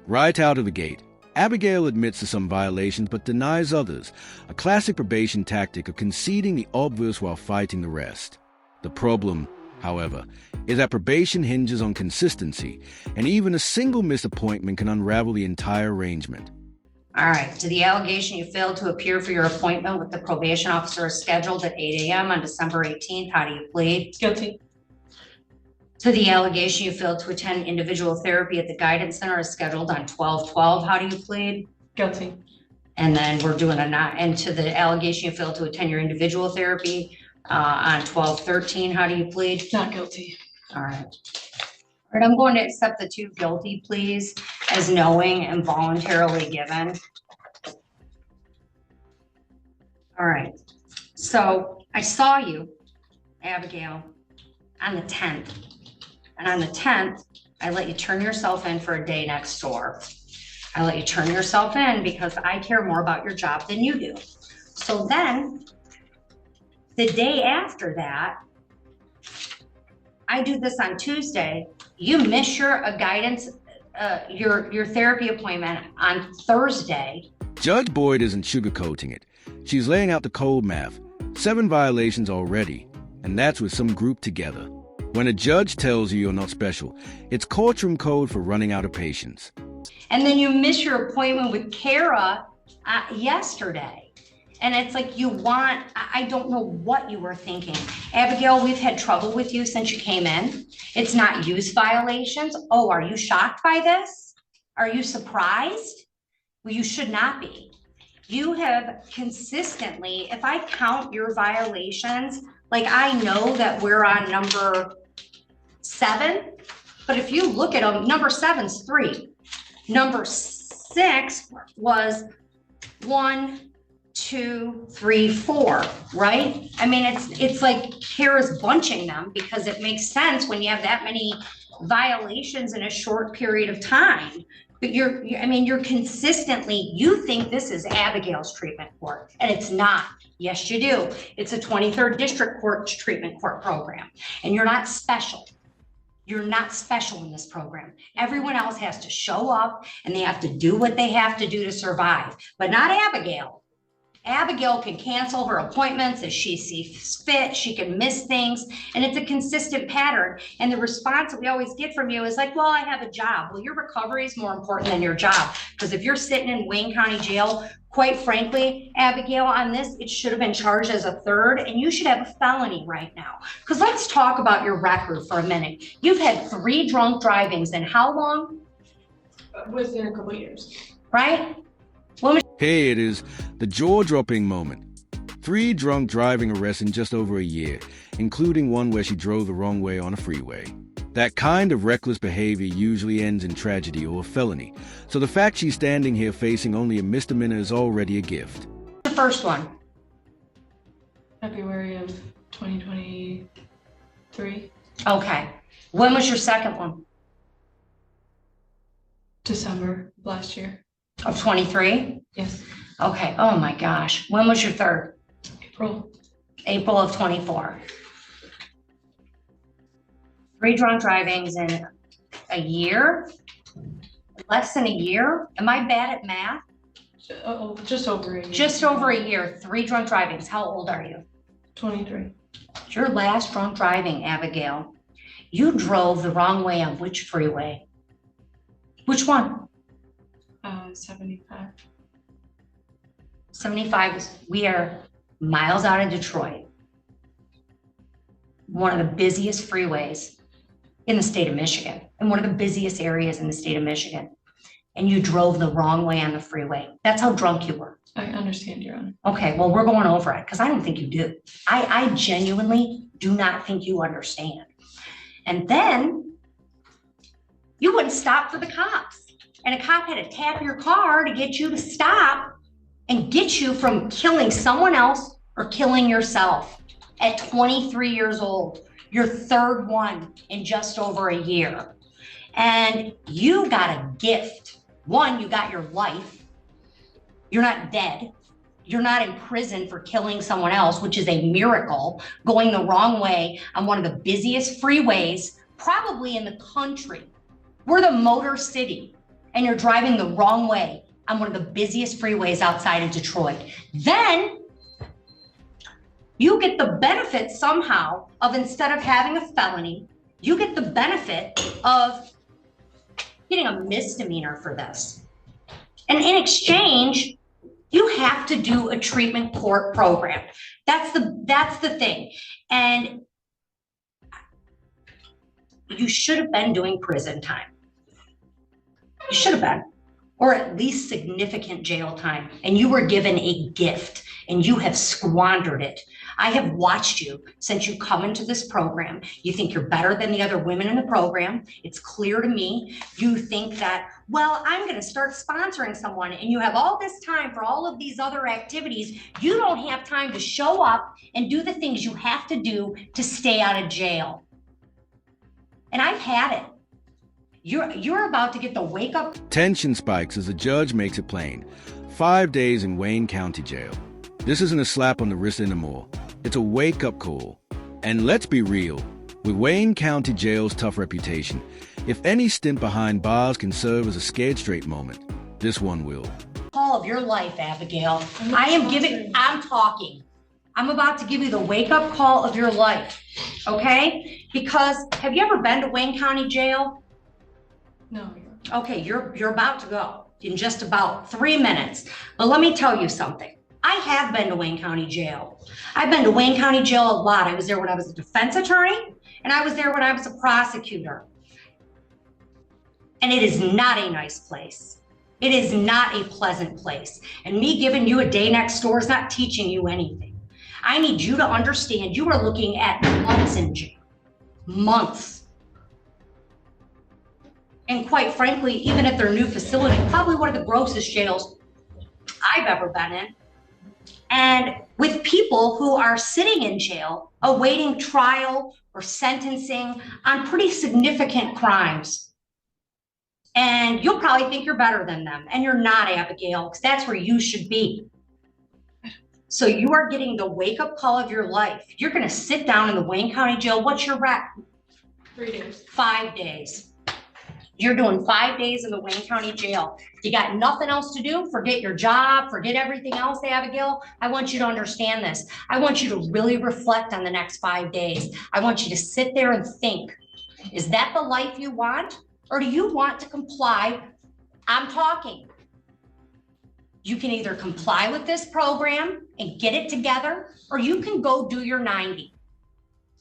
Right out of the gate, Abigail admits to some violations but denies others, a classic probation tactic of conceding the obvious while fighting the rest. The problem, however, is that probation hinges on consistency, and even a single misappointment can unravel the entire arrangement. All right, to the allegation you failed to appear for your appointment with the probation officer scheduled at 8 a.m. on December 18th, how do you plead? Guilty. To the allegation you failed to attend individual therapy at the guidance center as scheduled on 12/12, how do you plead? Guilty. And then we're doing a not, and to the allegation you failed to attend your individual therapy on 12/13, how do you plead? Not guilty. All right. All right, I'm going to accept the 2 guilty pleas as knowing and voluntarily given. All right, so I saw you, Abigail, on the 10th. And on the 10th, I let you turn yourself in for a day next door. I let you turn yourself in because I care more about your job than you do. So then, the day after that, I do this on Tuesday. You miss your guidance, your therapy appointment on Thursday. Judge Boyd isn't sugarcoating it. She's laying out the cold math. 7 violations already, and that's with some grouped together. When a judge tells you you're not special, it's courtroom code for running out of patience. And then you miss your appointment with Kara yesterday. And it's like I don't know what you were thinking. Abigail, we've had trouble with you since you came in. It's not use violations. Oh, are you shocked by this? Are you surprised? Well, you should not be. You have consistently, if I count your violations, like I know that we're on number 7, but if you look at them, number 7's 3. Number 6 was 1, 2, 3, 4, right? I mean, it's like Kara's bunching them because it makes sense when you have that many violations in a short period of time. But you're consistently, you think this is Abigail's treatment court, and it's not. Yes, you do. It's a 23rd District Court treatment court program, and you're not special. You're not special in this program. Everyone else has to show up, and they have to do what they have to do to survive, but not Abigail. Abigail can cancel her appointments as she sees fit. She can miss things, and it's a consistent pattern. And the response that we always get from you is like, well, I have a job. Well, your recovery is more important than your job, because if you're sitting in Wayne County Jail, quite frankly, Abigail, on this, it should have been charged as a 3rd, and you should have a felony right now. Because let's talk about your record for a minute. You've had 3 drunk drivings in how long? Within a couple of years. Right? Hey, it is the jaw-dropping moment. 3 drunk driving arrests in just over a year, including one where she drove the wrong way on a freeway. That kind of reckless behavior usually ends in tragedy or a felony, so the fact she's standing here facing only a misdemeanor is already a gift. The first one. February of 2023. Okay. When was your second one? December last year. Of 23? Yes. Okay. Oh my gosh. When was your 3rd? April. April of 24. 3 drunk drivings in a year? Less than a year? Am I bad at math? Just over a year. Just over a year. 3 drunk drivings. How old are you? 23. Your last drunk driving, Abigail. You drove the wrong way on which freeway? Which one? 75. 75, we are miles out of Detroit. One of the busiest freeways in the state of Michigan, and one of the busiest areas in the state of Michigan. And you drove the wrong way on the freeway. That's how drunk you were. I understand, Your Honor. Okay, well, we're going over it because I don't think you do. I genuinely do not think you understand. And then you wouldn't stop for the cops. And a cop had to tap your car to get you to stop and get you from killing someone else or killing yourself at 23 years old, your 3rd one in just over a year. And you got a gift. One, you got your life. You're not dead. You're not in prison for killing someone else, which is a miracle, going the wrong way on one of the busiest freeways, probably in the country. We're the Motor City. and you're driving the wrong way on one of the busiest freeways outside of Detroit. Then you get the benefit somehow of, instead of having a felony, you get the benefit of getting a misdemeanor for this. And in exchange, you have to do a treatment court program. That's the thing. And you should have been doing prison time. You should have been, or at least significant jail time. And you were given a gift and you have squandered it. I have watched you since you come into this program. You think you're better than the other women in the program. It's clear to me. You think that, well, I'm going to start sponsoring someone, and you have all this time for all of these other activities. You don't have time to show up and do the things you have to do to stay out of jail. And I've had it. You're about to get the wake up. Tension spikes as the judge makes it plain. 5 days in Wayne County Jail. This isn't a slap on the wrist anymore. It's a wake-up call. And let's be real, with Wayne County Jail's tough reputation, if any stint behind bars can serve as a scared straight moment, this one will. Call of your life, Abigail. I'm talking. I'm about to give you the wake-up call of your life, okay? Because have you ever been to Wayne County Jail? No. Okay, you're about to go in just about 3 minutes. But let me tell you something. I have been to Wayne County Jail. I've been to Wayne County Jail a lot. I was there when I was a defense attorney, and I was there when I was a prosecutor. And it is not a nice place. It is not a pleasant place. And me giving you a day next door is not teaching you anything. I need you to understand you are looking at months in jail. Months. And quite frankly, even at their new facility, probably one of the grossest jails I've ever been in. And with people who are sitting in jail, awaiting trial or sentencing on pretty significant crimes. And you'll probably think you're better than them. And you're not, Abigail, because that's where you should be. So you are getting the wake-up call of your life. You're going to sit down in the Wayne County Jail. What's your rec? 3 days. 5 days. You're doing 5 days in the Wayne County Jail. You got nothing else to do? Forget your job, forget everything else, Abigail. I want you to understand this. I want you to really reflect on the next 5 days. I want you to sit there and think, is that the life you want? Or do you want to comply? I'm talking. You can either comply with this program and get it together, or you can go do your 90.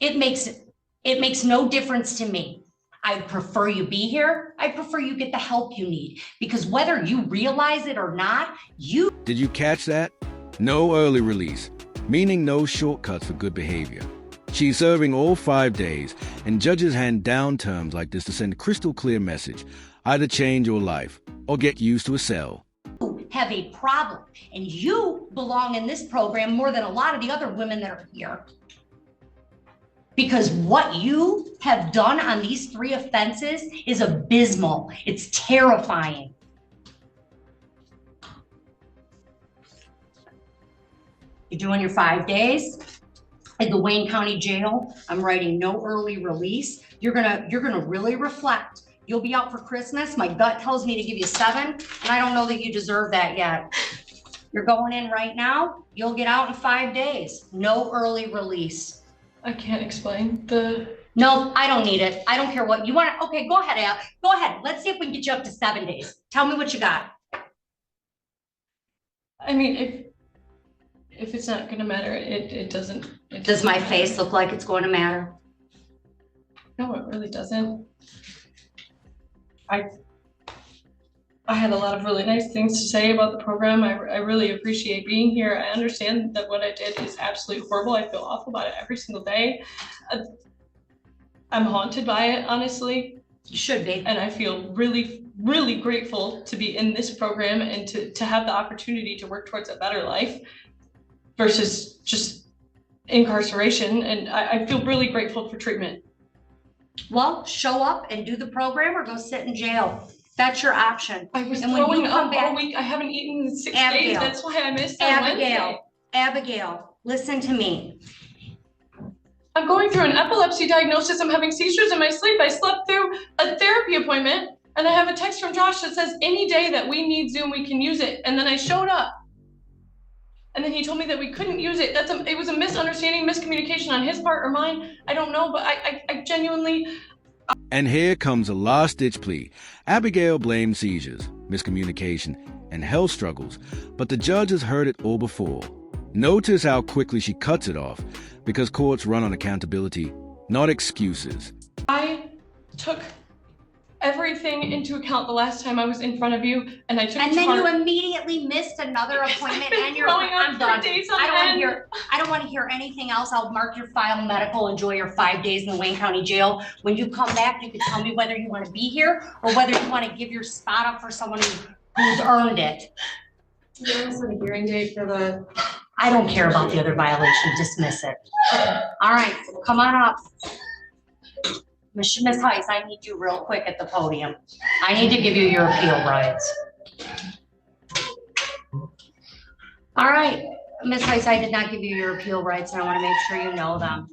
It makes no difference to me. I'd prefer you be here. I prefer you get the help you need, because whether you realize it or not, you... Did you catch that? No early release, meaning no shortcuts for good behavior. She's serving all 5 days, and judges hand down terms like this to send a crystal clear message. Either change your life or get used to a cell. Have a problem, and you belong in this program more than a lot of the other women that are here. Because what you have done on these 3 offenses is abysmal. It's terrifying. You're doing your 5 days at the Wayne County Jail. I'm writing no early release. You're gonna really reflect. You'll be out for Christmas. My gut tells me to give you 7, and I don't know that you deserve that yet. You're going in right now. You'll get out in 5 days. No early release. I can't explain the... No, I don't need it. I don't care what you want. Okay, go ahead, Al. Go ahead. Let's see if we can get you up to 7 days. Tell me what you got. I mean, if it's not gonna matter, it doesn't. Does my face look like it's going to matter? No, it really doesn't. I had a lot of really nice things to say about the program. I really appreciate being here. I understand that what I did is absolutely horrible. I feel awful about it every single day. I'm haunted by it, honestly. You should be. And I feel really, really grateful to be in this program and to have the opportunity to work towards a better life versus just incarceration. And I feel really grateful for treatment. Well, show up and do the program or go sit in jail. That's your option. I was And when throwing you come up back- all week. I haven't eaten in 6 Abigail. days. That's why I missed on Wednesday. Abigail, listen to me. I'm going through an epilepsy diagnosis. I'm having seizures in my sleep. I slept through a therapy appointment. And I have a text from Josh that says any day that we need Zoom, we can use it. And then I showed up. And then he told me that we couldn't use it. It was a misunderstanding, miscommunication on his part or mine. I don't know, but I genuinely. And here comes a last-ditch plea. Abigail blamed seizures, miscommunication, and health struggles, but the judge has heard it all before. Notice how quickly she cuts it off, because courts run on accountability, not excuses. I took everything into account the last time I was in front of you, and I took it And to then heart. you immediately missed another appointment and you're, Throwing up I'm for done. days on I don't want to end. hear, I don't want to hear anything else. I'll mark your file medical, enjoy your 5 days in the Wayne County Jail. When you come back, you can tell me whether you want to be here or whether you want to give your spot up for someone who's earned it. There was a hearing date for the. I don't care about the other violation, dismiss it. All right, come on up. Miss Heiss, I need you real quick at the podium. I need to give you your appeal rights. All right, Ms. Heiss, I did not give you your appeal rights, and I want to make sure you know them.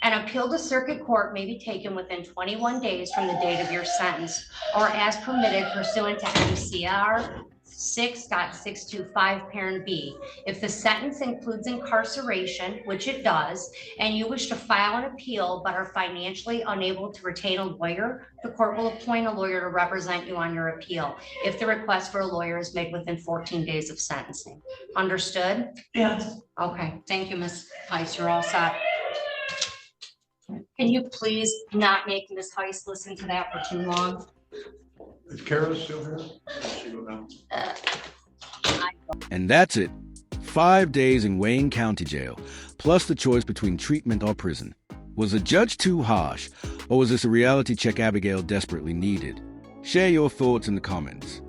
An appeal to circuit court may be taken within 21 days from the date of your sentence, or as permitted pursuant to MCR 6.625 parent B. If the sentence includes incarceration, which it does, and you wish to file an appeal but are financially unable to retain a lawyer, the court will appoint a lawyer to represent you on your appeal if the request for a lawyer is made within 14 days of sentencing. Understood? Yes. Okay, thank you, Ms. Heiss, you're all set. Can you please not make Ms. Heiss listen to that for too long? Is Kara still here? She go down. And that's it. 5 days in Wayne County Jail, plus the choice between treatment or prison. Was the judge too harsh, or was this a reality check Abigail desperately needed? Share your thoughts in the comments.